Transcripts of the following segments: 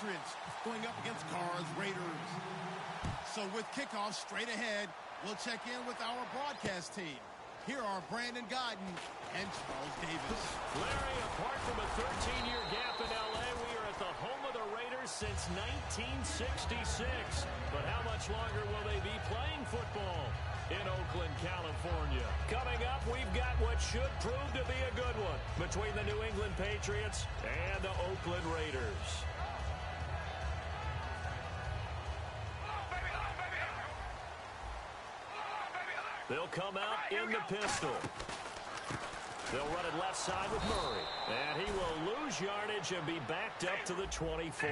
Patriots going up against Carr's Raiders. So with kickoff straight ahead, we'll check in with our broadcast team. Here are Brandon Godden and Charles Davis. Larry, apart from a 13-year gap in L.A., we are at the home of the Raiders since 1966. But how much longer will they be playing football in Oakland, California? Coming up, we've got what should prove to be a good one between the New England Patriots and the Oakland Raiders. They'll come out in the pistol. They'll run it left side with Murray. And he will lose yardage and be backed up to the 24.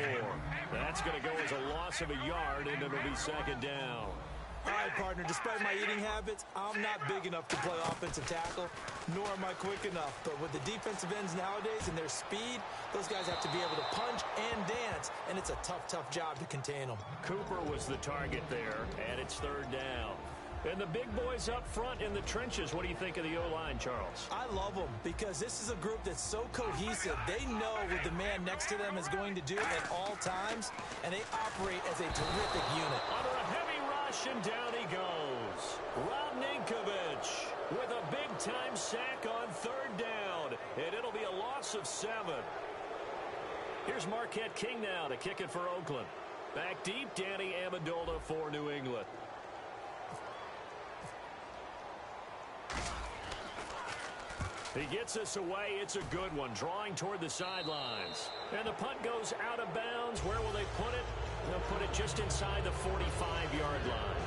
That's going to go as a loss of a yard, and it'll be second down. All right, partner, despite my eating habits, I'm not big enough to play offensive tackle, nor am I quick enough. But with the defensive ends nowadays and their speed, those guys have to be able to punch and dance, and it's a tough, tough job to contain them. Cooper was the target there, and it's third down. And the big boys up front in the trenches, what do you think of the O-line, Charles? I love them because this is a group that's so cohesive. They know what the man next to them is going to do at all times, and they operate as a terrific unit. Under a heavy rush, and down he goes. Rob Ninkovich with a big-time sack on third down, and it'll be a loss of 7. Here's Marquette King now to kick it for Oakland. Back deep, Danny Amendola for New England. He gets us away. It's a good one, drawing toward the sidelines. And the punt goes out of bounds. Where will they put it? They'll put it just inside the 45-yard line.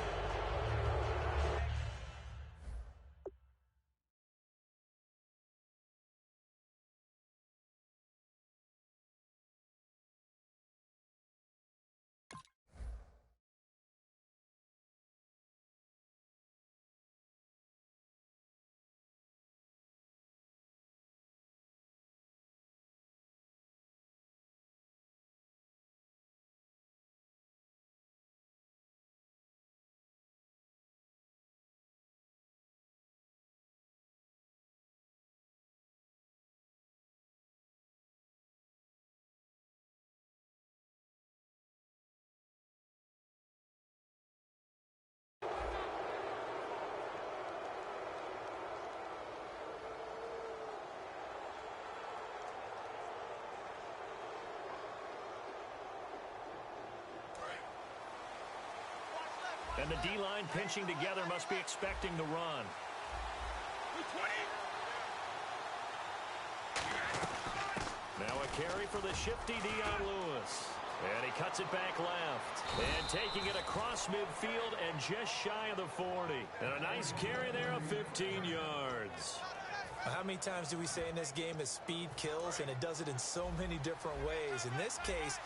And the D-line pinching together must be expecting the run. Now a carry for the shifty Dion Lewis. And he cuts it back left. And taking it across midfield and just shy of the 40. And a nice carry there of 15 yards. How many times do we say in this game that speed kills, and it does it in so many different ways? In this case,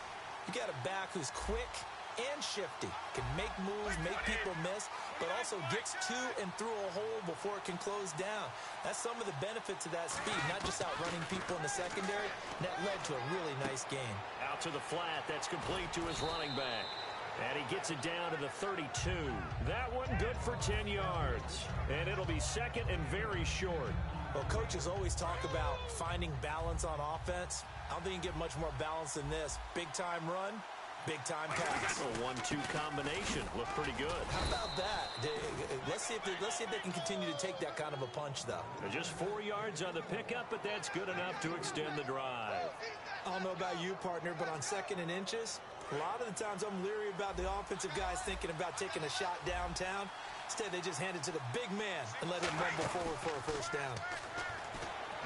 you got a back who's quick and shifty, can make moves, make people miss, but also gets to and through a hole before it can close down. That's some of the benefits of that speed, not just outrunning people in the secondary. And that led to a really nice game. Out to the flat, that's complete to his running back. And he gets it down to the 32. That one good for 10 yards. And it'll be second and very short. Well, coaches always talk about finding balance on offense. I don't think you can get much more balance than this. Big-time run, big-time pass. A 1-2 combination. Look pretty good. How about that? Let's see if they can continue to take that kind of a punch, though. Just 4 yards on the pickup, but that's good enough to extend the drive. I don't know about you, partner, but on second and inches, a lot of the times I'm leery about the offensive guys thinking about taking a shot downtown. Instead, they just hand it to the big man and let him rumble forward for a first down.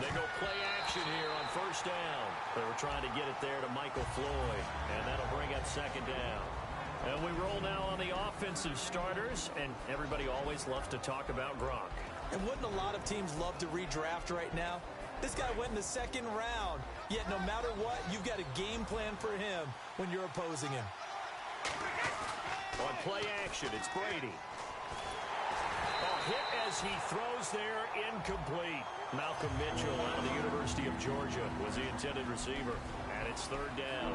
They go play action here on first down. They were trying to get it there to Michael Floyd, and that'll bring up second down. And we roll now on the offensive starters, and everybody always loves to talk about Gronk. And wouldn't a lot of teams love to redraft right now? This guy went in the second round, yet no matter what, you've got a game plan for him when you're opposing him. On play action, it's Brady. A hit as he throws there, incomplete. Malcolm Mitchell out of the University of Georgia was the intended receiver. And it's third down.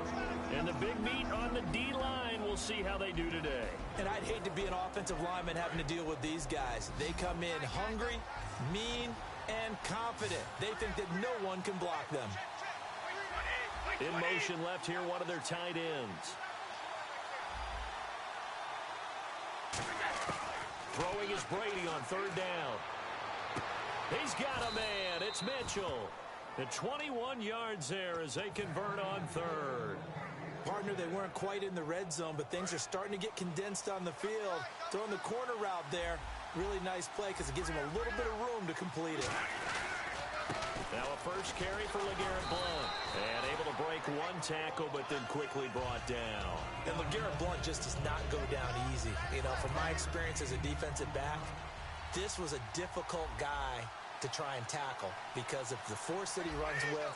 And the big meat on the D-line, we'll see how they do today. And I'd hate to be an offensive lineman having to deal with these guys. They come in hungry, mean, and confident. They think that no one can block them. In motion left here, one of their tight ends. Throwing is Brady on third down. He's got a man. It's Mitchell. The 21 yards there as they convert on third. Partner, they weren't quite in the red zone, but things are starting to get condensed on the field. Throwing the corner route there. Really nice play because it gives him a little bit of room to complete it. Now a first carry for LeGarrette Blount. And able to break one tackle, but then quickly brought down. And LeGarrette Blount just does not go down easy. You know, from my experience as a defensive back, this was a difficult guy to try and tackle because of the force that he runs with,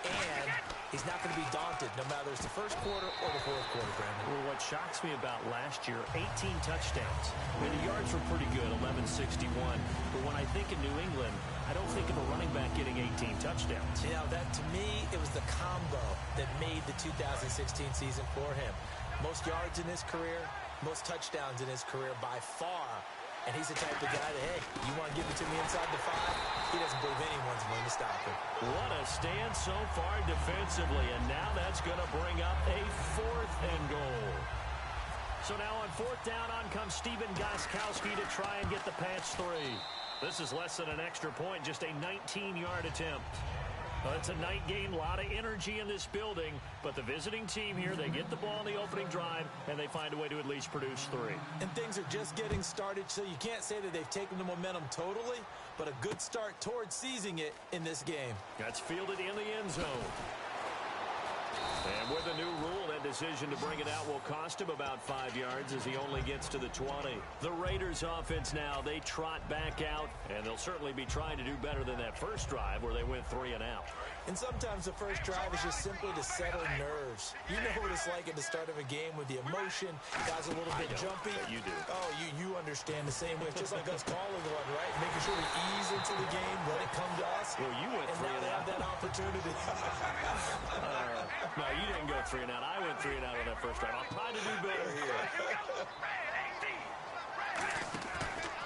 and he's not going to be daunted no matter it's the first quarter or the fourth quarter, Brandon. Well, what shocks me about last year, 18 touchdowns. I mean, the yards were pretty good, 1161. But when I think of New England, I don't think of a running back getting 18 touchdowns. You know, that to me, it was the combo that made the 2016 season for him. Most yards in his career, most touchdowns in his career by far. And he's the type of guy that, hey, you want to give it to me inside the 5? He doesn't believe anyone's going to stop him. What a stand so far defensively, and now that's going to bring up a 4th and goal. So now on 4th down, on comes Steven Gostkowski to try and get the pass 3. This is less than an extra point, just a 19-yard attempt. Well, it's a night game, a lot of energy in this building, but the visiting team here, they get the ball in the opening drive, and they find a way to at least produce 3. And things are just getting started, so you can't say that they've taken the momentum totally, but a good start towards seizing it in this game. That's fielded in the end zone. And with a new rule, that decision to bring it out will cost him about 5 yards as he only gets to the 20. The Raiders offense now, they trot back out, and they'll certainly be trying to do better than that first drive where they went 3 and out. And sometimes the first drive is just simply to settle nerves. You know what it's like at the start of a game with the emotion. Guys a little bit jumpy. You do. Oh, you understand the same way. It's just like us calling one, right? Making sure we ease into the game, let it come to us. Well, you went 3 and out. And now they have that opportunity. No, you didn't go 3 and out. I went 3 and out on that first drive. I'll try to do better here.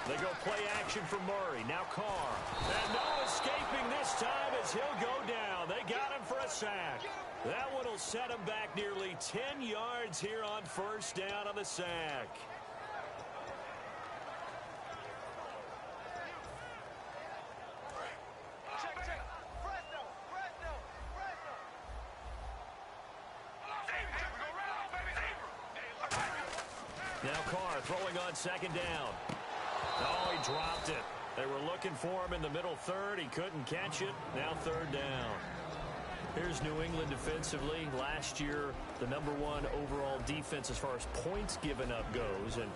They go play action for Murray. Now Carr. And no escaping this time as he'll go down. They got him for a sack. That one will set him back nearly 10 yards here on first down on the sack. Now Carr throwing on second down. Oh, he dropped it. They were looking for him in the middle third. He couldn't catch it. Now third down. Here's New England defensively. Last year, the #1 overall defense as far as points given up goes. And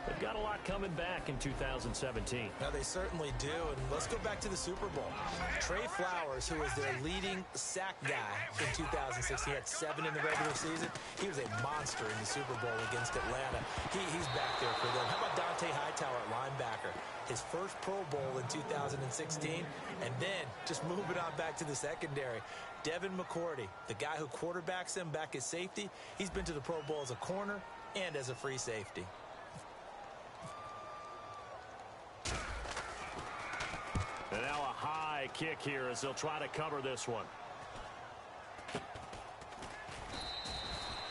they've got a lot coming back in 2017. Now, they certainly do. And let's go back to the Super Bowl. Trey Flowers, who was their leading sack guy in 2006, he had 7 in the regular season. He was a monster in the Super Bowl against Atlanta. He's back there for them. How about Dante Hightower at linebacker? His first Pro Bowl in 2016. And then just moving on back to the secondary. Devin McCourty, the guy who quarterbacks him back at safety, he's been to the Pro Bowl as a corner and as a free safety. And now a high kick here as they'll try to cover this one.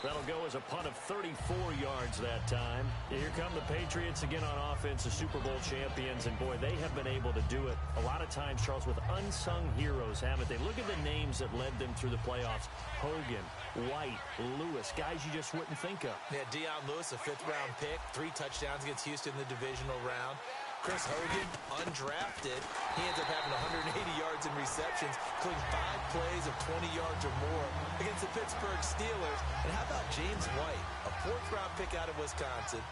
That'll go as a punt of 34 yards that time. Here come the Patriots again on offense, the Super Bowl champions. And, boy, they have been able to do it a lot of times, Charles, with unsung heroes, haven't they? Look at the names that led them through the playoffs. Hogan, White, Lewis, guys you just wouldn't think of. Yeah, Deion Lewis, a 5th-round pick, 3 touchdowns against Houston in the divisional round. Chris Hogan, undrafted. He ends up having 180 yards in receptions, including 5 plays of 20 yards or more against the Pittsburgh Steelers. And how about James White, a 4th-round pick out of Wisconsin?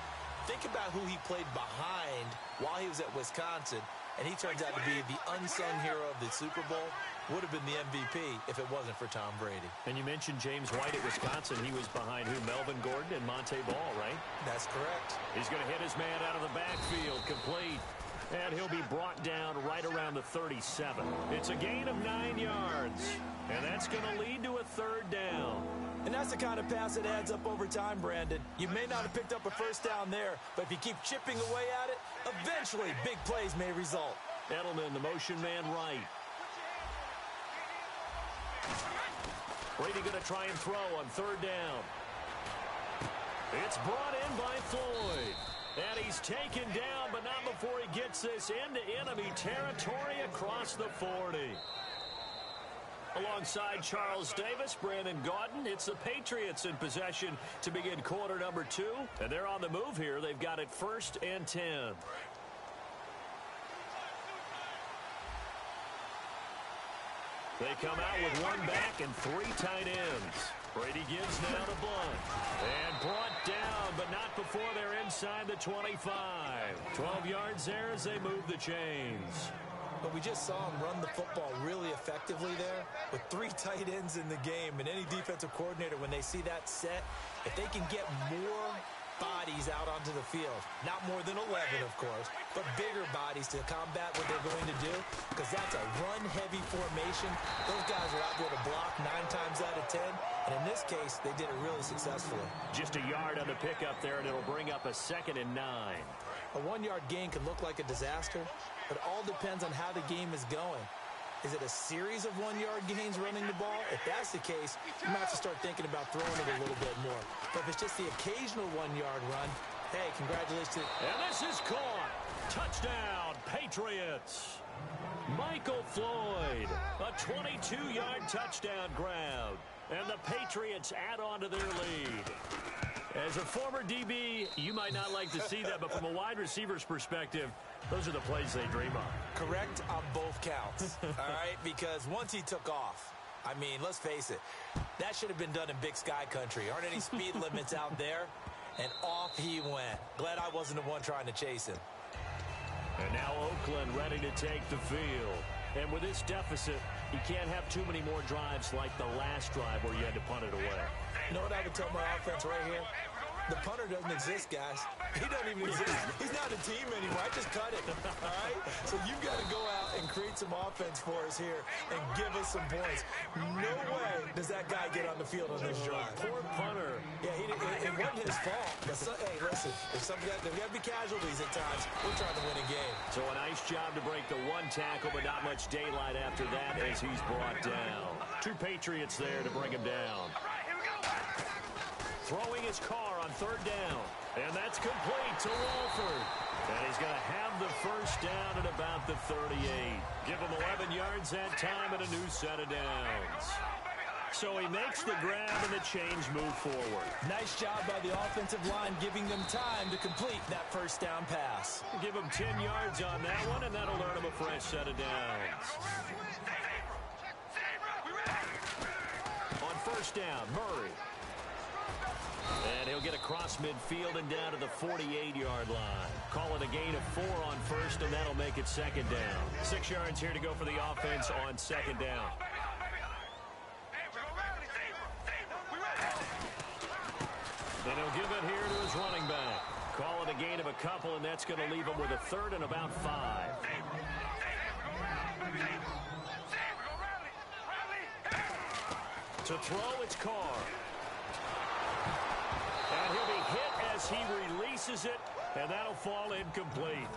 Think about who he played behind while he was at Wisconsin, and he turns out to be the unsung hero of the Super Bowl. Would have been the MVP if it wasn't for Tom Brady. And you mentioned James White at Wisconsin. He was behind who? Melvin Gordon and Monte Ball, right? That's correct. He's going to hit his man out of the backfield, complete. And he'll be brought down right around the 37. It's a gain of 9 yards. And that's going to lead to a 3rd down. And that's the kind of pass that adds up over time, Brandon. You may not have picked up a first down there, but if you keep chipping away at it, eventually big plays may result. Edelman, the motion man right. Brady going to try and throw on third down. It's brought in by Floyd. And he's taken down, but not before he gets this into enemy territory across the 40. Alongside Charles Davis, Brandon Gaudin, it's the Patriots in possession to begin quarter number 2. And they're on the move here. They've got it 1st and 10. They come out with one back and 3 tight ends. Brady gives now to Blunt. And brought down, but not before they're inside the 25. 12 yards there as they move the chains. But we just saw him run the football really effectively there with 3 tight ends in the game. And any defensive coordinator, when they see that set, if they can get more bodies out onto the field, not more than 11, of course, but bigger bodies to combat what they're going to do, because that's a run-heavy formation. Those guys are out there to block 9 times out of 10, and in this case, they did it really successfully. Just a yard on the pickup there, and it'll bring up a 2nd and 9. A 1-yard gain can look like a disaster, but it all depends on how the game is going. Is it a series of 1-yard gains running the ball? If that's the case, you might have to start thinking about throwing it a little bit more. But if it's just the occasional 1-yard run, hey, congratulations. And this is caught. Touchdown, Patriots. Michael Floyd, a 22-yard touchdown grab. And the Patriots add on to their lead. As a former DB, you might not like to see that, but from a wide receiver's perspective, those are the plays they dream of. Correct on both counts, all right? Because once he took off, I mean, let's face it, that should have been done in Big Sky country. Aren't any speed limits out there? And off he went. Glad I wasn't the one trying to chase him. And now Oakland ready to take the field. And with this deficit, you can't have too many more drives like the last drive where you had to punt it away. You know what I would tell my offense right here? The punter doesn't exist, guys. He doesn't even exist. He's not a team anymore. I just cut it, all right? So you've got to go out and create some offense for us here and give us some points. No way does that guy get on the field on this drive. Poor punter. Yeah, it wasn't his fault. But hey, listen, there's got to be casualties at times. We're trying to win a game. So a nice job to break the 1 tackle, but not much daylight after that as he's brought down. 2 Patriots there to bring him down. Throwing his car on third down. And that's complete to Walford. And he's going to have the first down at about the 38. Give him 11 yards that time and a new set of downs. So he makes the grab and the chains move forward. Nice job by the offensive line giving them time to complete that first down pass. Give him 10 yards on that one, and that'll earn him a fresh set of downs. On first down, Murray. And he'll get across midfield and down to the 48-yard line. Call it a gain of 4 on first, and that'll make it 2nd down. 6 yards here to go for the offense on 2nd down. And he'll give it here to his running back. Call it a gain of a couple, and that's going to leave him with a 3rd and about 5. To throw, it's Carr. And he'll be hit as he releases it, and that'll fall incomplete.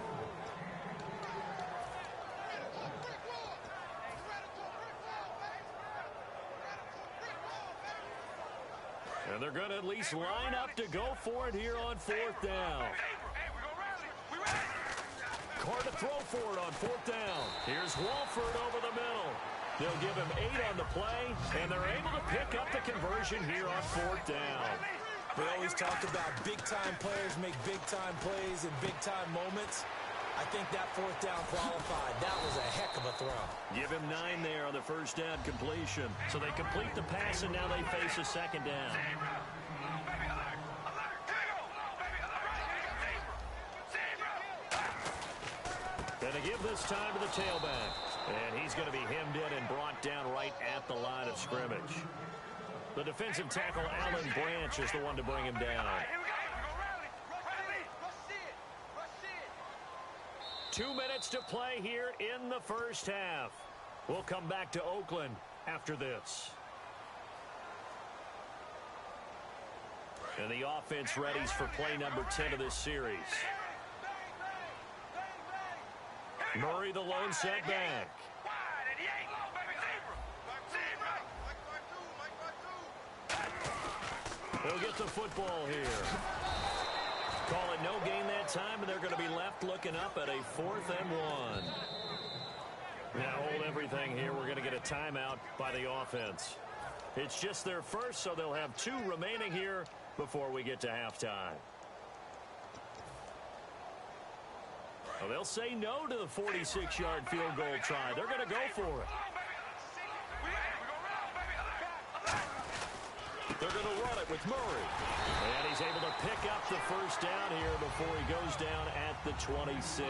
And they're going to at least line up to go for it here on 4th down. Carr to throw for it on 4th down. Here's Walford over the middle. They'll give him 8 on the play, and they're able to pick up the conversion here on 4th down. We always talk about big-time players make big-time plays in big-time moments. I think that 4th down qualified. That was a heck of a throw. Give him 9 there on the first down completion. So they complete the pass, and now they face a 2nd down. And they give this time to the tailback. And he's going to be hemmed in and brought down right at the line of scrimmage. The defensive tackle, Alan Branch, is the one to bring him down. 2 minutes to play here in the first half. We'll come back to Oakland after this. And the offense readies for play number 10 of this series. Murray, the lone setback. They'll get the football here. Call it no gain that time, and they're going to be left looking up at a 4th and 1. Now hold everything here. We're going to get a timeout by the offense. It's just their first, so they'll have 2 remaining here before we get to halftime. Well, they'll say no to the 46-yard field goal try. They're going to go for it. They're going to run it with Murray. And he's able to pick up the first down here before he goes down at the 26.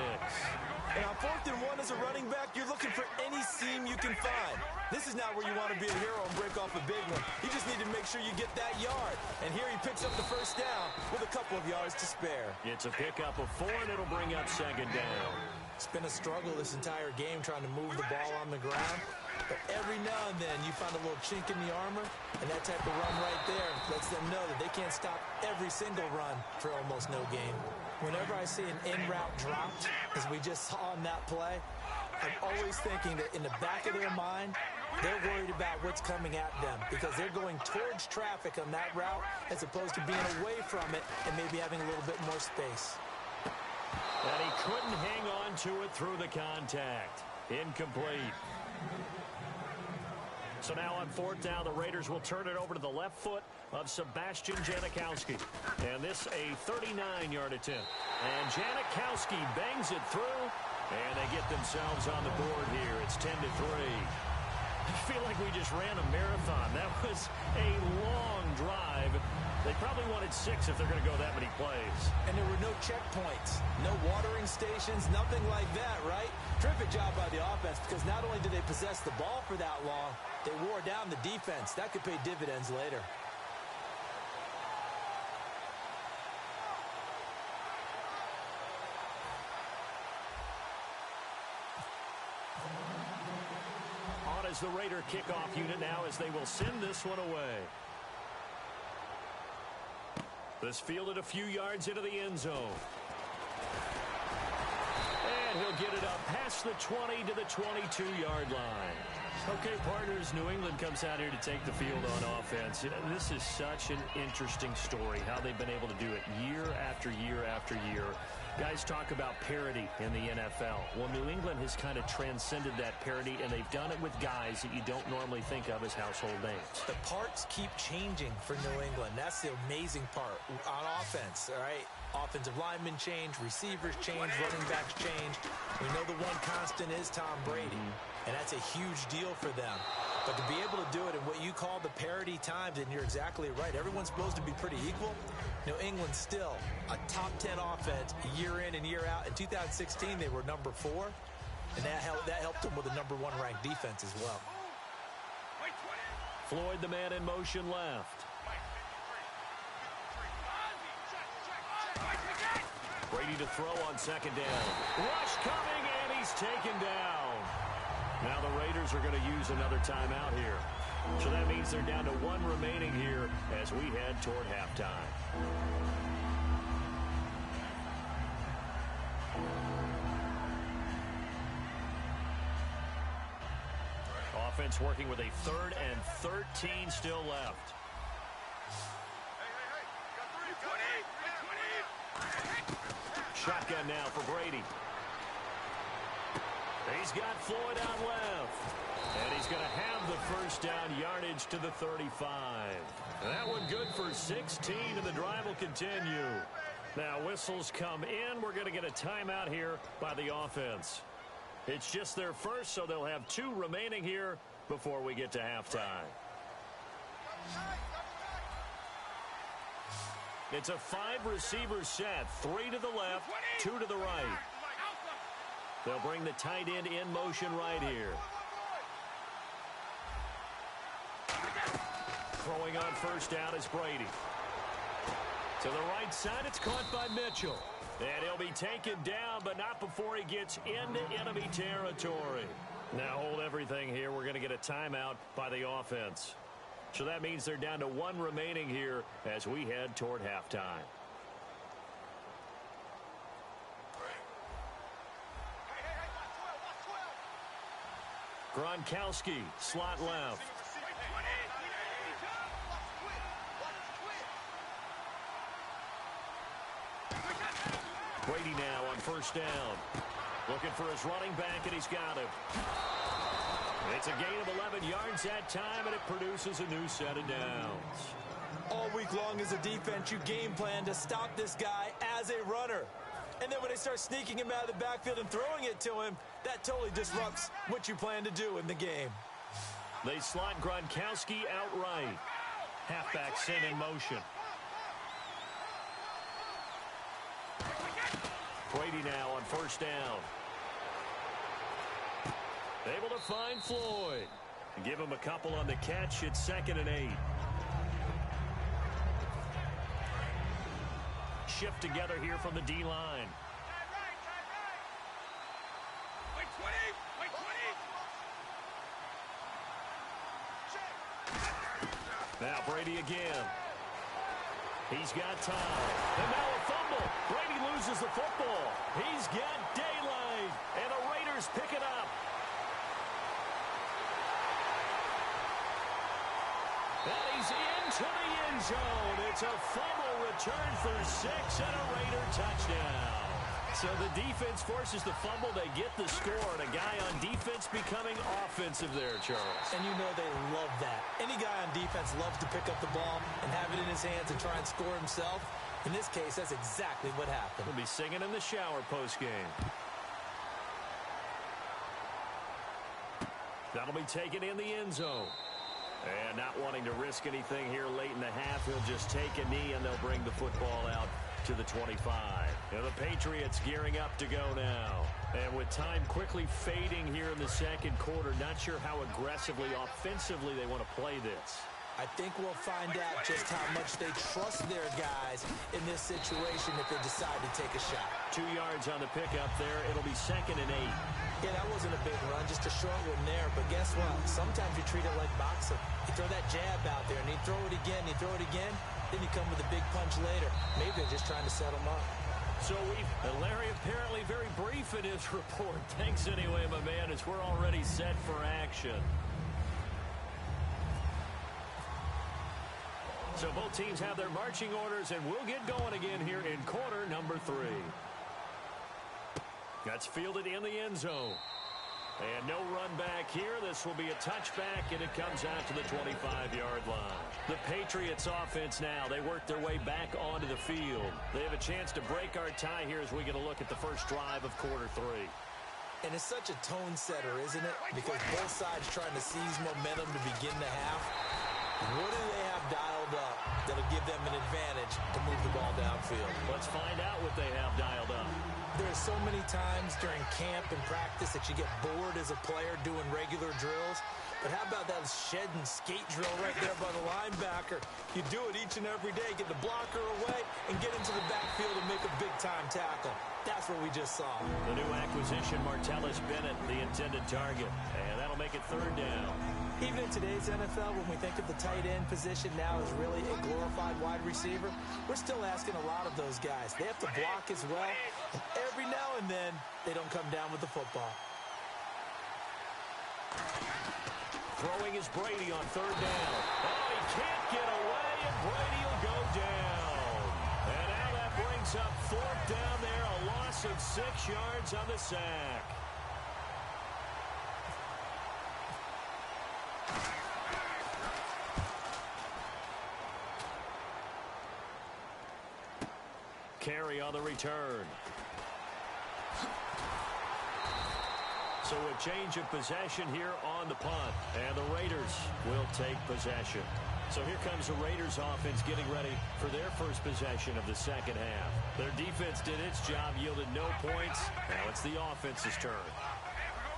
And on 4th and 1 as a running back, you're looking for any seam you can find. This is not where you want to be a hero and break off a big one. You just need to make sure you get that yard. And here he picks up the first down with a couple of yards to spare. It's a pickup of 4, and it'll bring up 2nd down. It's been a struggle this entire game trying to move the ball on the ground. But every now and then you find a little chink in the armor, and that type of run right there lets them know that they can't stop every single run for almost no gain. Whenever I see an in-route dropped, as we just saw in that play, I'm always thinking that in the back of their mind, they're worried about what's coming at them because they're going towards traffic on that route as opposed to being away from it and maybe having a little bit more space. And he couldn't hang on to it through the contact. Incomplete. So now on 4th down, the Raiders will turn it over to the left foot of Sebastian Janikowski. And this a 39-yard attempt. And Janikowski bangs it through, and they get themselves on the board here. It's 10-3. I feel like we just ran a marathon. That was a long drive. They probably wanted 6 if they're going to go that many plays. And there were no checkpoints, no watering stations, nothing like that, right? Terrific job by the offense because not only did they possess the ball for that long, they wore down the defense. That could pay dividends later. On as the Raider kickoff unit now as they will send this one away. This fielded a few yards into the end zone. And he'll get it up past the 20 to the 22-yard line. Okay, partners, New England comes out here to take the field on offense. This is such an interesting story, how they've been able to do it year after year after year. Guys talk about parity in the NFL. Well, New England has kind of transcended that parity, and they've done it with guys that you don't normally think of as household names. The parts keep changing for New England. That's the amazing part on offense, all right? Offensive linemen change, receivers change, running backs change. We know the one constant is Tom Brady, and that's a huge deal for them. But to be able to do it in what you call the parity times, and you're exactly right, everyone's supposed to be pretty equal. New England still a top 10 offense year in and year out. In 2016, they were number 4, and that helped them with a number 1 ranked defense as well. Floyd, the man in motion left. Brady to throw on 2nd down. Rush coming, and he's taken down. Now the Raiders are going to use another timeout here. So that means they're down to 1 remaining here as we head toward halftime. Offense working with a 3rd and 13 still left. Shotgun now for Brady. He's got Floyd out left. And he's going to have the first down, yardage to the 35. That one good for 16, and the drive will continue. Now whistles come in. We're going to get a timeout here by the offense. It's just their first, so they'll have 2 remaining here before we get to halftime. It's a 5-receiver set, 3 to the left, 2 to the right. They'll bring the tight end in motion right here. Throwing on first down is Brady. To the right side, it's caught by Mitchell. And he'll be taken down, but not before he gets into enemy territory. Now hold everything here. We're going to get a timeout by the offense. So that means they're down to 1 remaining here as we head toward halftime. Gronkowski, slot left. Brady now on first down. Looking for his running back, and he's got him. It's a gain of 11 yards that time, and it produces a new set of downs. All week long as a defense, you game plan to stop this guy as a runner. And then when they start sneaking him out of the backfield and throwing it to him, that totally disrupts what you plan to do in the game. They slot Gronkowski out right. Halfback sent in motion. Brady now on first down. Able to find Floyd. Give him a couple on the catch. It's 2nd and 8. Shift together here from the D-line. Now Brady again. He's got time. And now a fumble. Brady loses the football. He's got daylight. And the Raiders pick it up. And he's into the end zone. It's a fumble return for 6 and a Raider touchdown. So the defense forces the fumble. They get the score, and a guy on defense becoming offensive there, Charles. And you know they love that. Any guy on defense loves to pick up the ball and have it in his hands and try and score himself. In this case, that's exactly what happened. He'll be singing in the shower postgame. That'll be taken in the end zone. And not wanting to risk anything here late in the half, he'll just take a knee, and they'll bring the football out to the 25. And the Patriots gearing up to go now. And with time quickly fading here in the second quarter, not sure how aggressively, offensively they want to play this. I think we'll find out just how much they trust their guys in this situation if they decide to take a shot. 2 yards on the pickup there. It'll be 2nd and 8. Yeah, that wasn't a big run, just a short one there. But guess what? Sometimes you treat it like boxing. You throw that jab out there, and you throw it again, then you come with a big punch later. Maybe they're just trying to set them up. So Larry apparently very brief in his report. Thanks anyway, my man, as we're already set for action. So both teams have their marching orders, and we'll get going again here in quarter number 3. That's fielded in the end zone. And no run back here. This will be a touchback, and it comes out to the 25-yard line. The Patriots offense now, they work their way back onto the field. They have a chance to break our tie here as we get a look at the first drive of quarter 3. And it's such a tone setter, isn't it? Because both sides trying to seize momentum to begin the half. What do they have dialed up that'll give them an advantage to move the ball downfield? Let's find out what they have dialed up. There's so many times during camp and practice that you get bored as a player doing regular drills. But how about that shed and skate drill right there by the linebacker? You do it each and every day, get the blocker away, and get into the backfield and make a big-time tackle. That's what we just saw. The new acquisition, Martellus Bennett, the intended target. And that'll make it 3rd down. Even in today's NFL, when we think of the tight end position now as really a glorified wide receiver, we're still asking a lot of those guys. They have to block as well, and every now and then, they don't come down with the football. Throwing is Brady on 3rd down. Oh, he can't get away, and Brady will go down. And now that brings up 4th down there, a loss of 6 yards on the sack. Carry on the return. So a change of possession here on the punt. And the Raiders will take possession. So here comes the Raiders offense getting ready for their first possession of the second half. Their defense did its job, yielded no points. Now it's the offense's turn.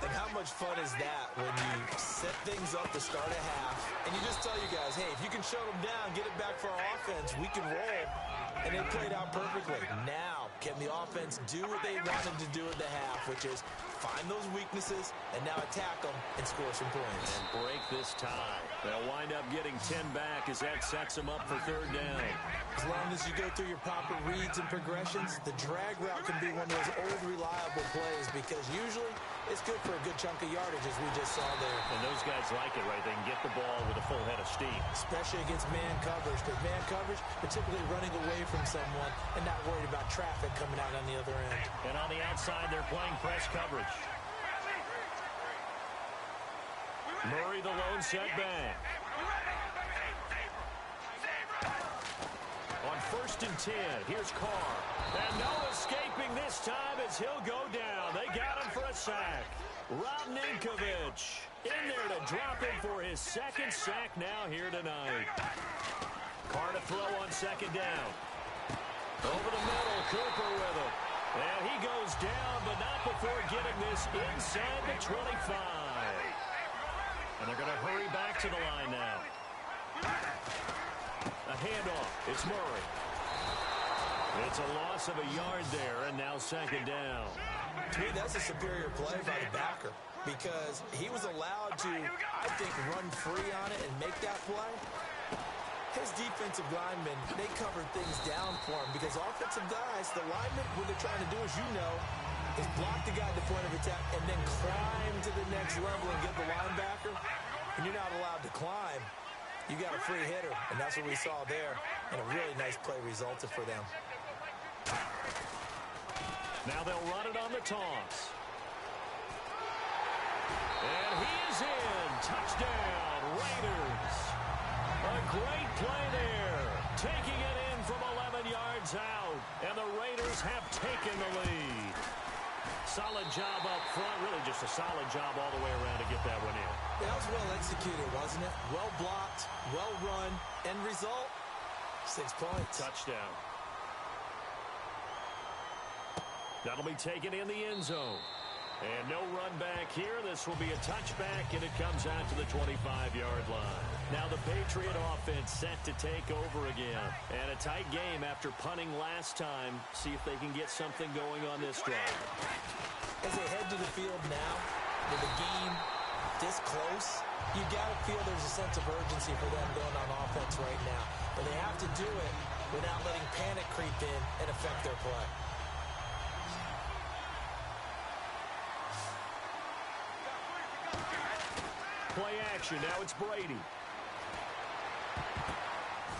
And how much fun is that when you set things up to start a half and you just tell you guys, hey, if you can shut them down, get it back for our offense, we can roll. And it played out perfectly. Now, can the offense do what they wanted to do at the half, which is find those weaknesses and now attack them and score some points. And break this tie. They'll wind up getting 10 back as that sets them up for third down. As long as you go through your proper reads and progressions, the drag route can be one of those old reliable plays because usually it's good for a good chunk of yardage as we just saw there. And those guys like it, right? They can get the ball with a full head of steam. Especially against man coverage. Because man coverage, they're typically running away from someone and not worried about traffic coming out on the other end. And on the outside, they're playing press coverage. Murray, the lone setback. On 1st and 10, here's Carr. And no escaping this time as he'll go down. They got him for a sack. Rob Ninkovich in there to drop him for his 2nd sack now here tonight. Carr to throw on 2nd down. Over the middle, Cooper with him. And he goes down, but not before getting this inside the 25. And they're going to hurry back to the line now. A handoff. It's Murray. It's a loss of a yard there, and now 2nd down. To me, that's a superior play by the backer because he was allowed to, I think, run free on it and make that play. His defensive linemen, they covered things down for him because offensive guys, the linemen, what they're trying to do, as you know, is block the guy at the point of attack and then climb to the next level and get the linebacker. And you're not allowed to climb. You got a free hitter, and that's what we saw there. And a really nice play resulted for them. Now they'll run it on the toss. And he is in. Touchdown, Raiders. A great play there. Taking it in from 11 yards out. And the Raiders have taken the lead. Solid job up front. Really just a solid job all the way around to get that one in. That was well executed, wasn't it? Well blocked, well run. End result, 6 points. Touchdown. That'll be taken in the end zone. And no run back here. This will be a touchback, and it comes out to the 25-yard line. Now the Patriot offense set to take over again. And a tight game after punting last time. See if they can get something going on this drive. As they head to the field now, with the game this close, you got to feel there's a sense of urgency for them going on offense right now. But they have to do it without letting panic creep in and affect their play. Play action. Now it's Brady.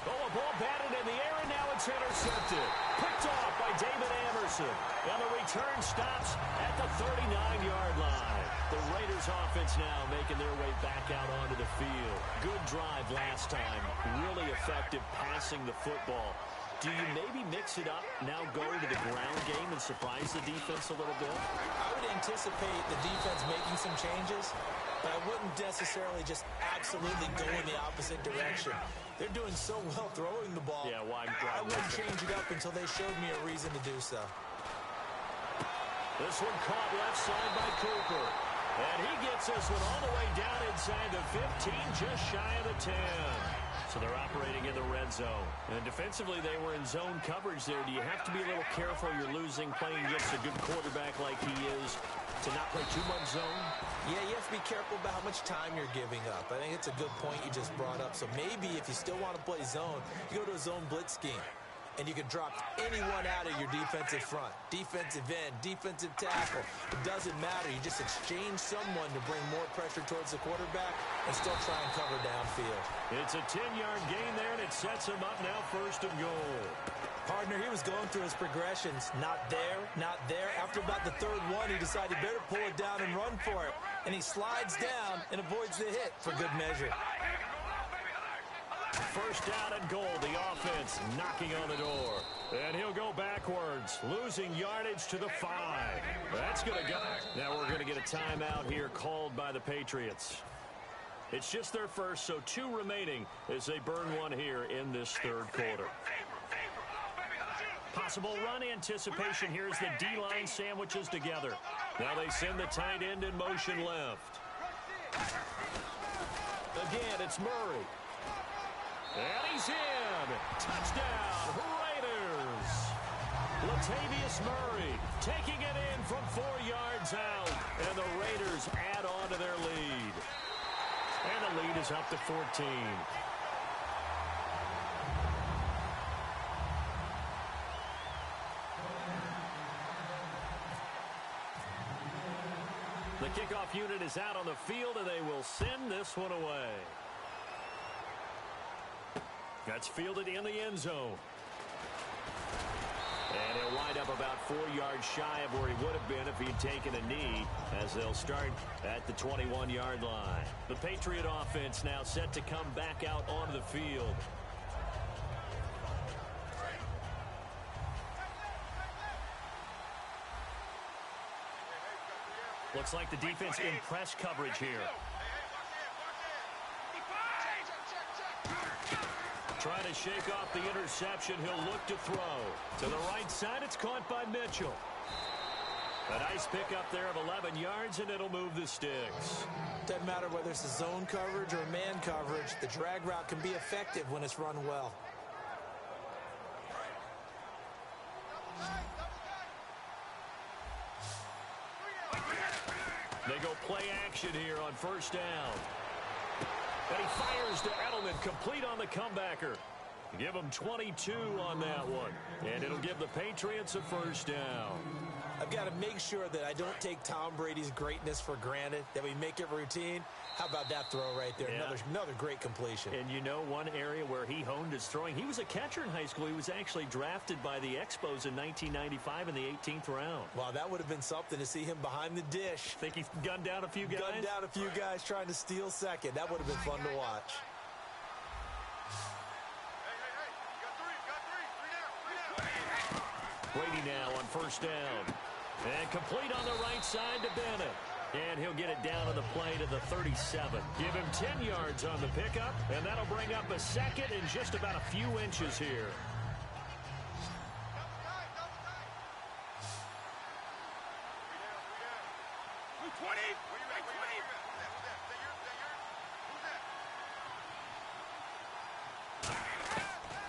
Oh, a ball batted in the air, and now it's intercepted. Picked off by David Anderson. And the return stops at the 39-yard line. The Raiders offense now making their way back out onto the field. Good drive last time. Really effective passing the football. Do you maybe mix it up, now go to the ground game and surprise the defense a little bit? I would anticipate the defense making some changes, but I wouldn't necessarily just absolutely go in the opposite direction. They're doing so well throwing the ball. Yeah, well, I wouldn't change it up until they showed me a reason to do so. This one caught left side by Cooper. And he gets this one all the way down inside the 15, just shy of the 10. So they're operating in the red zone. And defensively, they were in zone coverage there. Do you have to be a little careful? You're losing, playing against a good quarterback like he is, to not play too much zone? Yeah, you have to be careful about how much time you're giving up. I think it's a good point you just brought up. So maybe if you still want to play zone, you go to a zone blitz scheme. And you can drop anyone out of your defensive front. Defensive end, defensive tackle. It doesn't matter. You just exchange someone to bring more pressure towards the quarterback and still try and cover downfield. It's a 10-yard gain there, and it sets him up now 1st and goal. Partner, he was going through his progressions. Not there, not there. After about the 3rd one, he decided he better pull it down and run for it. And he slides down and avoids the hit for good measure. 1st down and goal. The offense knocking on the door. And he'll go backwards, losing yardage to the 5. That's going to go. Now we're going to get a timeout here called by the Patriots. It's just their first, so 2 remaining as they burn one here in this 3rd quarter. Possible run anticipation here as the D-line sandwiches together. Now they send the tight end in motion left. Again, it's Murray. And he's in. Touchdown, Raiders. Latavius Murray taking it in from 4 yards out. And the Raiders add on to their lead. And the lead is up to 14. The kickoff unit is out on the field, and they will send this one away. That's fielded in the end zone. And he'll wind up about 4 yards shy of where he would have been if he'd taken a knee, as they'll start at the 21-yard line. The Patriot offense now set to come back out onto the field. Looks like the defense in press coverage here. Trying to shake off the interception. He'll look to throw. To the right side, it's caught by Mitchell. A nice pickup there of 11 yards, and it'll move the sticks. Doesn't matter whether it's a zone coverage or man coverage. The drag route can be effective when it's run well. They go play action here on first down. And he fires to Edelman, complete on the comebacker. Give him 22 on that one. And it'll give the Patriots a first down. I've got to make sure that I don't take Tom Brady's greatness for granted, that we make it routine. How about that throw right there? Yeah. Another great completion. And you know one area where he honed his throwing? He was a catcher in high school. He was actually drafted by the Expos in 1995 in the 18th round. Wow, that would have been something to see him behind the dish. Think he's gunned down a few guys? Gunned down a few guys trying to steal second. That would have been fun to watch. Brady now on first down. And complete on the right side to Bennett. And he'll get it down on the play to the 37. Give him 10 yards on the pickup, and that'll bring up a second in just about a few inches here.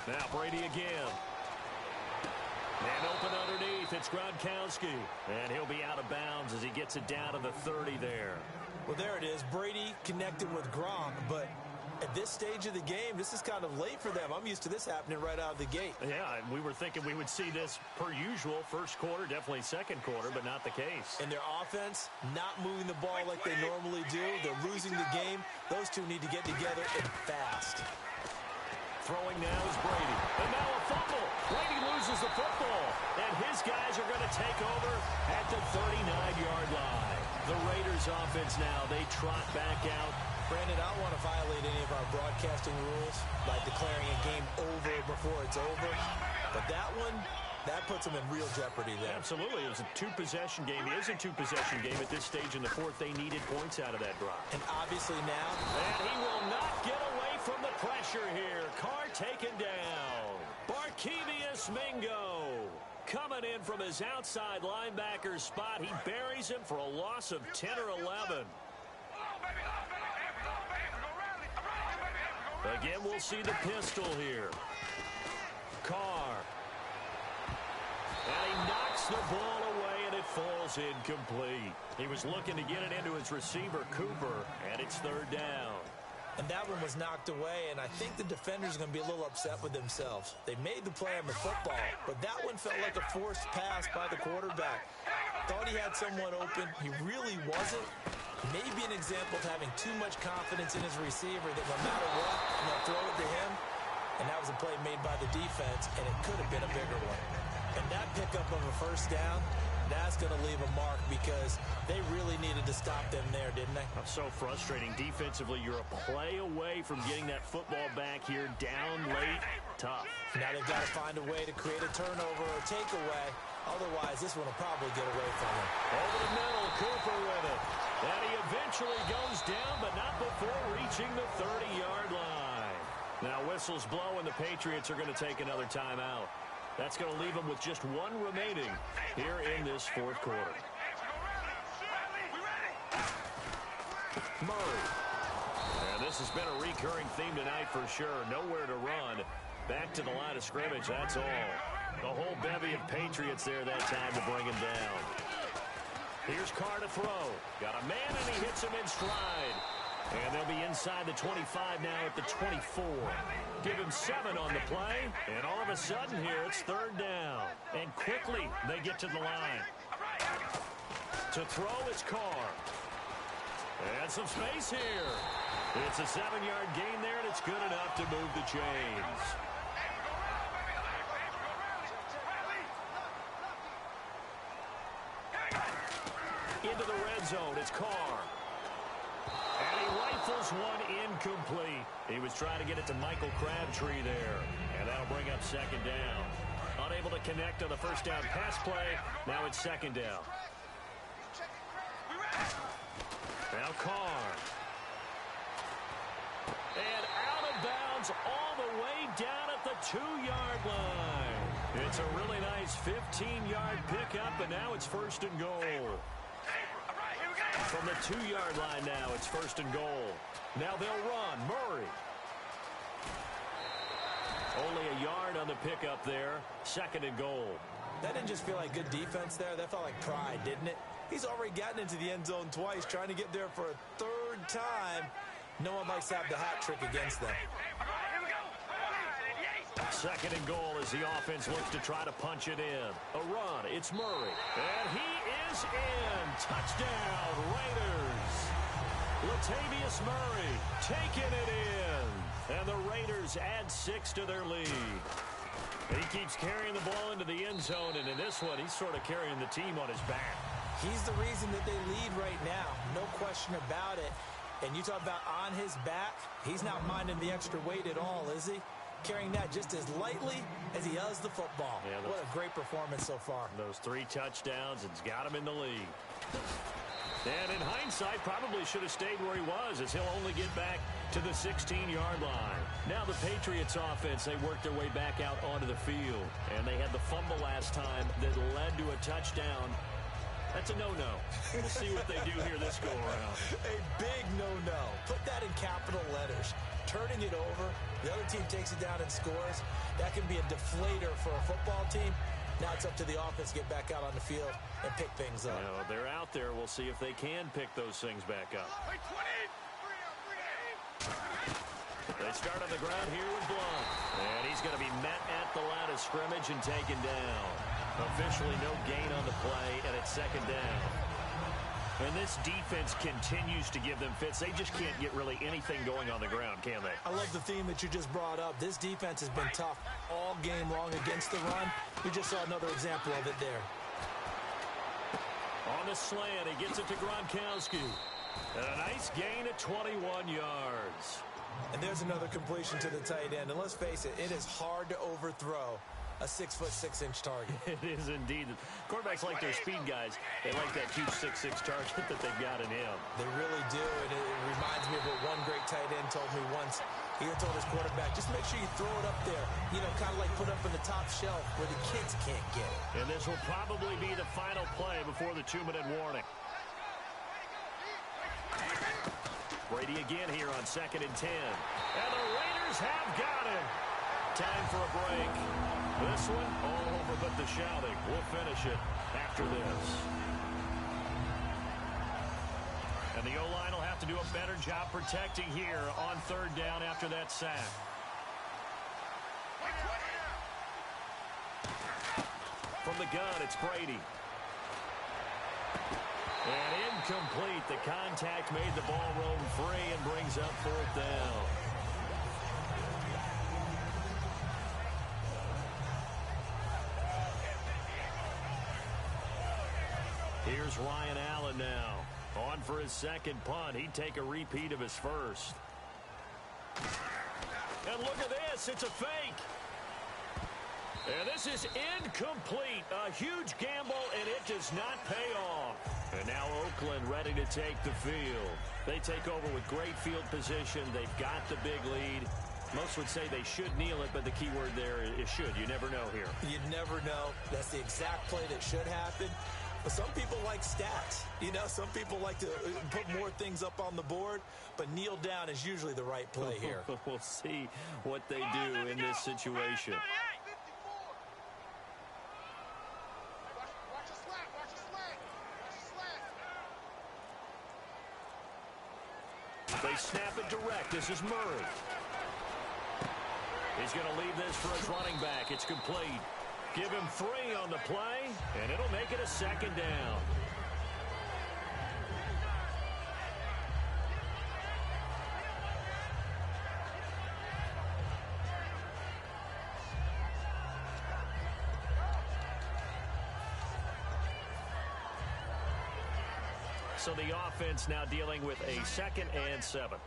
Now Brady again. And open underneath, it's Gronkowski. And he'll be out of bounds as he gets it down to the 30 there. Well, there it is. Brady connected with Gronk, but at this stage of the game, this is kind of late for them. I'm used to this happening right out of the gate. Yeah, and we were thinking we would see this per usual. First quarter, definitely second quarter, but not the case. And their offense not moving the ball like they normally do. They're losing the game. Those two need to get together and fast. Throwing now is Brady. And now a fumble. Brady loses the football. And his guys are going to take over at the 39-yard line. The Raiders offense now, they trot back out. Brandon, I don't want to violate any of our broadcasting rules by declaring a game over before it's over. But that one, that puts them in real jeopardy there. Absolutely. It was a two-possession game. It is a two-possession game at this stage in the fourth. They needed points out of that drive. And obviously now. And he will not get away from the pressure here. Carr taken down. Barkevius Mingo coming in from his outside linebacker spot. He buries him for a loss of 10 or 11. Again, we'll see the pistol here. Carr. And he knocks the ball away, and it falls incomplete. He was looking to get it into his receiver, Cooper, and it's third down. And that one was knocked away, and I think the defenders are going to be a little upset with themselves. They made the play on the football, but that one felt like a forced pass by the quarterback. Thought he had someone open. He really wasn't. Maybe an example of having too much confidence in his receiver that no matter what, I'm going to throw it to him. And that was a play made by the defense, and it could have been a bigger one. And that pickup of a first down, that's going to leave a mark because they really needed to stop them there, didn't they? That's so frustrating. Defensively, you're a play away from getting that football back here down late. Tough. Now they've got to find a way to create a turnover or takeaway. Otherwise, this one will probably get away from him. Over the middle, Cooper with it. And he eventually goes down, but not before reaching the 30-yard line. Now whistles blow, and the Patriots are going to take another timeout. That's going to leave them with just one remaining here in this fourth quarter. Murray. And this has been a recurring theme tonight for sure. Nowhere to run. Back to the line of scrimmage, that's all. The whole bevy of Patriots there that time to bring him down. Here's Carr to throw. Got a man, and he hits him in stride. And they'll be inside the 25 now at the 24. Give him 7 on the play, and all of a sudden here it's 3rd down. And quickly they get to the line. To throw, it's Carr. And some space here. It's a 7-yard gain there, and it's good enough to move the chains. Into the red zone, it's Carr. And he rifles one incomplete. He was trying to get it to Michael Crabtree there. And that'll bring up 2nd down. Unable to connect on the first down pass play. Now it's 2nd down. Now Carr. And out of bounds all the way down at the 2-yard line. It's a really nice 15-yard pickup, and now it's 1st and goal. From the 2-yard line now, it's 1st and goal. Now they'll run. Murray. Only a yard on the pickup there. 2nd and goal. That didn't just feel like good defense there. That felt like pride, didn't it? He's already gotten into the end zone twice, trying to get there for a 3rd time. No one likes to have the hat trick against them. 2nd and goal as the offense looks to try to punch it in. A run. It's Murray. And he is in. Touchdown, Raiders. Latavius Murray taking it in. And the Raiders add 6 to their lead. He keeps carrying the ball into the end zone, and in this one, he's sort of carrying the team on his back. He's the reason that they lead right now. No question about it. And you talk about on his back, he's not minding the extra weight at all, is he? Carrying that just as lightly as he does the football. Yeah, what a great performance so far. Those 3 touchdowns, it's got him in the lead. And in hindsight, probably should have stayed where he was, as he'll only get back to the 16-yard line. Now the Patriots offense, they worked their way back out onto the field. And they had the fumble last time that led to a touchdown. That's a no-no. We'll see what they do here this go-around. A big no-no. Put that in capital letters. Turning it over, the other team takes it down and scores. That can be a deflator for a football team. Now it's up to the offense to get back out on the field and pick things up. Well, they're out there. We'll see if they can pick those things back up. They start on the ground here with Blunt. And he's going to be met at the line of scrimmage and taken down. Officially no gain on the play, and it's 2nd down. And this defense continues to give them fits. They just can't get really anything going on the ground, can they? I love the theme that you just brought up. This defense has been tough all game long against the run. We just saw another example of it there. On the slant, he gets it to Gronkowski. And a nice gain at 21 yards. And there's another completion to the tight end. And let's face it, it is hard to overthrow a 6'6" target. It is indeed. Quarterbacks like their speed guys. They like that huge 6'6" target that they've got in him. They really do, and it reminds me of what one great tight end told me once. He told his quarterback, just make sure you throw it up there. You know, kind of like put up in the top shelf where the kids can't get it. And this will probably be the final play before the 2-minute warning. Brady again here on 2nd and 10. And the Raiders have got it. Time for a break. This one, all over but the shouting. We'll finish it after this. And the O-line will have to do a better job protecting here on 3rd down after that sack. From the gun, it's Brady. And incomplete. The contact made the ball roam free and brings up 4th down. Here's Ryan Allen now. On for his 2nd punt. He'd take a repeat of his first. And look at this. It's a fake. And this is incomplete. A huge gamble, and it does not pay off. And now Oakland ready to take the field. They take over with great field position. They've got the big lead. Most would say they should kneel it, but the key word there is should. You never know here. You never know. That's the exact play that should happen. But some people like stats. You know, some people like to put more things up on the board, but kneel down is usually the right play here. We'll see what they do in this situation. They snap it direct. This is Murray. He's going to leave this for his running back. It's complete. Give him 3 on the play, and it'll make it a second down. So the offense now dealing with a 2nd and 7.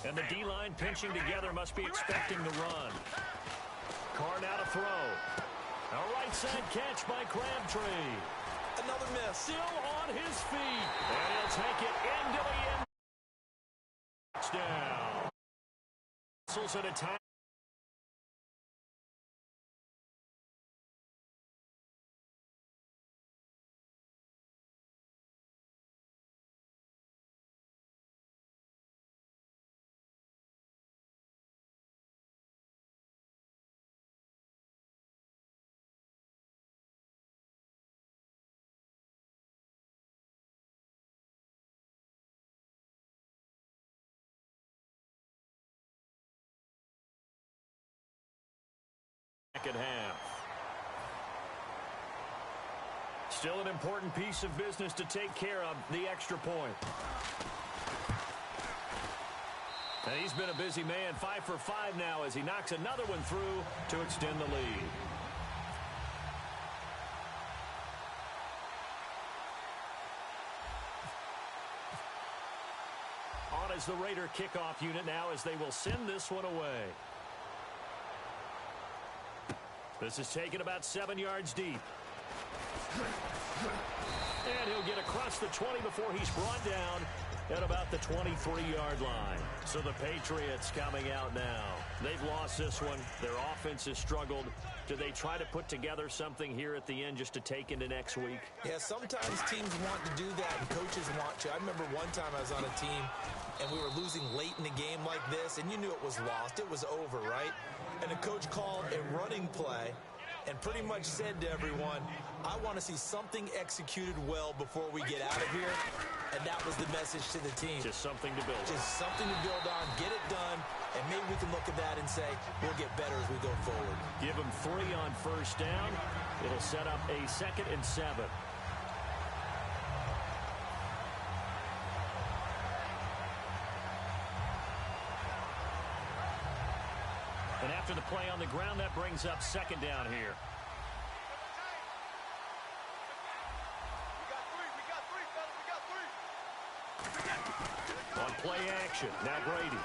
And the D-line pinching together, must be expecting the run. Carr now to throw. A right side catch by Crabtree. Another miss. Still on his feet. And he'll take it into the end. Touchdown. Whistles at a time. Second half. Still an important piece of business to take care of, the extra point. And he's been a busy man, 5 for 5 now as he knocks another one through to extend the lead. On is the Raider kickoff unit now as they will send this one away. This is taken about 7 yards deep. And he'll get across the 20 before he's brought down at about the 23-yard line. So the Patriots coming out now. They've lost this one. Their offense has struggled. Do they try to put together something here at the end just to take into next week? Yeah, sometimes teams want to do that and coaches want to. I remember one time I was on a team and we were losing late in the game like this, and you knew it was lost. It was over, right? And the coach called a running play and pretty much said to everyone, I want to see something executed well before we get out of here. And that was the message to the team. Just something to build on. Just something to build on, get it done, and maybe we can look at that and say, we'll get better as we go forward. Give them 3 on first down. It'll set up a 2nd and 7. And after the play on the ground, that brings up 2nd down here. On play action, now Brady.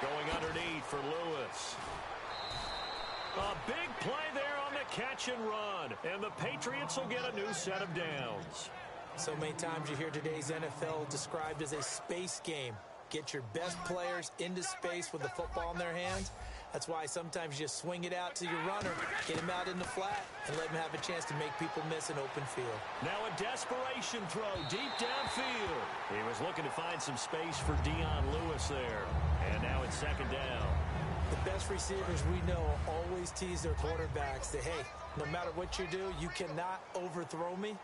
Going underneath for Lewis. A big play there on the catch and run. And the Patriots will get a new set of downs. So many times you hear today's NFL described as a space game. Get your best players into space with the football in their hands. That's why sometimes you just swing it out to your runner, get him out in the flat, and let him have a chance to make people miss an open field. Now a desperation throw deep downfield. He was looking to find some space for Dion Lewis there. And now it's 2nd down. The best receivers we know always tease their quarterbacks that, hey, no matter what you do, you cannot overthrow me.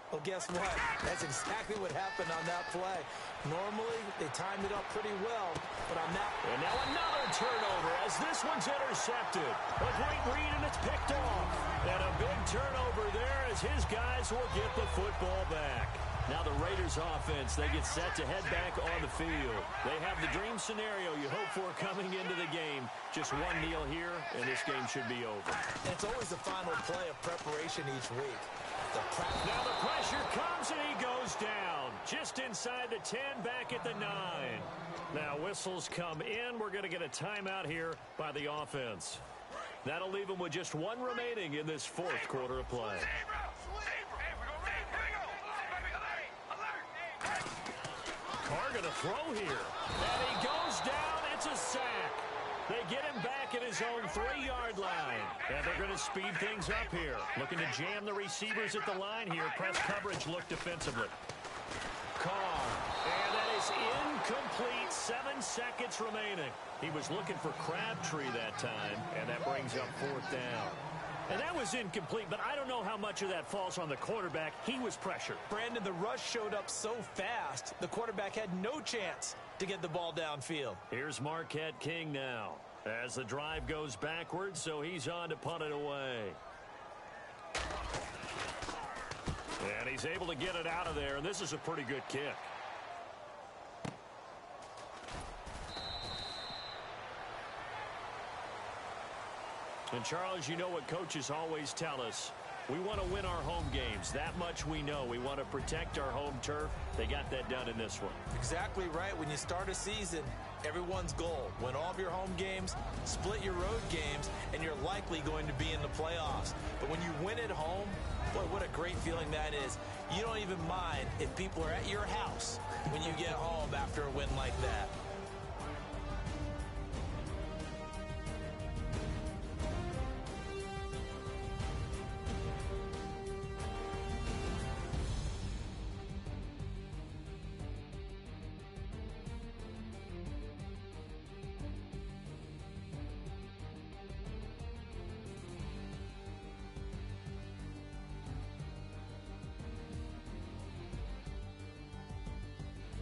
Well, guess what? That's exactly what happened on that play. Normally, they timed it up pretty well, but on that... And now another turnover as this one's intercepted. A great read, and it's picked off. And a big turnover there as his guys will get the football back. Now the Raiders offense, they get set to head back on the field. They have the dream scenario you hope for coming into the game. Just one kneel here, and this game should be over. And it's always the final play of preparation each week. Now the pressure comes, and he goes down. Just inside the 10, back at the 9. Now whistles come in. We're going to get a timeout here by the offense. That'll leave them with just 1 remaining in this 4th quarter of play. Carr going to throw here. And he goes down. It's a sack. They get him back at his own 3-yard line. And they're going to speed things up here. Looking to jam the receivers at the line here. Press coverage look defensively. Carr. And that is incomplete. 7 seconds remaining. He was looking for Crabtree that time. And that brings up 4th down. And that was incomplete, but I don't know how much of that falls on the quarterback. He was pressured. Brandon, the rush showed up so fast, the quarterback had no chance to get the ball downfield. Here's Marquette King now as the drive goes backwards, so he's on to punt it away. And he's able to get it out of there, and this is a pretty good kick. And, Charles, you know what coaches always tell us. We want to win our home games. That much we know. We want to protect our home turf. They got that done in this one. Exactly right. When you start a season, everyone's goal: win all of your home games, split your road games, and you're likely going to be in the playoffs. But when you win at home, boy, what a great feeling that is. You don't even mind if people are at your house when you get home after a win like that.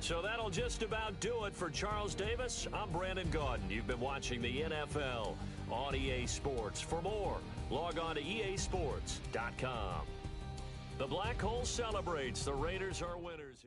So that'll just about do it for Charles Davis. I'm Brandon Gaudin. You've been watching the NFL on EA Sports. For more, log on to easports.com. The Black Hole celebrates. The Raiders are winners.